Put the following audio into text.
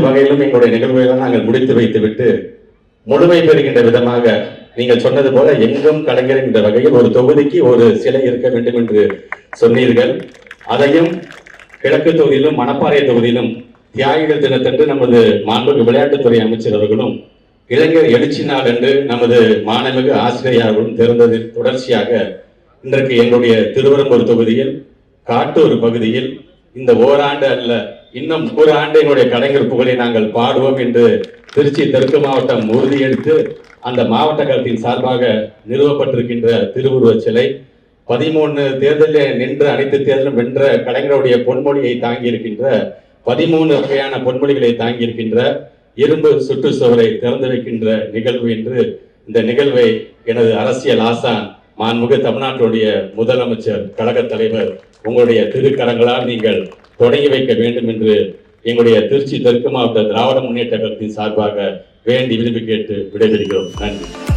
வகையிலும் எங்களுடைய நிகழ்வுகளை நாங்கள் முடித்து வைத்துவிட்டு முழுமை பெறுகின்ற விதமாக நீங்கள் சொன்னது போல எங்கும் கலைஞர் என்ற வகையில் ஒரு தொகுதிக்கு ஒரு சிலை இருக்க வேண்டும் என்று சொன்னீர்கள். அதையும் கிழக்கு தொகுதியிலும் மணப்பாறை தொகுதியிலும் தியாகிகள் தினத்தன்று நமது மாண்புமிகு விளையாட்டுத்துறை அமைச்சர் அவர்களும் இளைஞர் எழுச்சி நாள் என்று நமது மாண்புமிகு ஆசிரியர்களும் திறந்ததில் தொடர்ச்சியாக இன்றைக்கு எங்களுடைய திருவரம்பூர் தொகுதியில் காட்டூர் பகுதியில் இந்த ஓராண்டு அல்ல இன்னும் ஒரு ஆண்டு எங்களுடைய கலைஞர் புகழை நாங்கள் பாடுவோம் என்று திருச்சி தெற்கு மாவட்டம் உறுதியெடுத்து அந்த மாவட்ட கழகத்தின் சார்பாக நிறுவப்பட்டிருக்கின்ற திருவுருவச் சிலை 13 தேர்தலில் நின்று அனைத்து தேர்தலும் வென்ற கலைஞருடைய பொன்மொழியை தாங்கி இருக்கின்ற 13 வகையான பொன்மொழிகளை தாங்கி இருக்கின்ற இரும்பு சுற்றுச்சுவரை திறந்து வைக்கின்ற நிகழ்வு என்று இந்த நிகழ்வை எனது அரசியல் ஆசான் மாண்புமிகு தமிழ்நாட்டுடைய முதலமைச்சர் கழக தலைவர் உங்களுடைய திருக்கரங்களால் நீங்கள் தொடங்கி வைக்க வேண்டும் என்று எங்களுடைய திருச்சி தெற்கு மாவட்ட திராவிட முன்னேற்ற கழகத்தின் சார்பாக வேண்டி விரும்பி கேட்டு விடைபெறுகிறோம். நன்றி.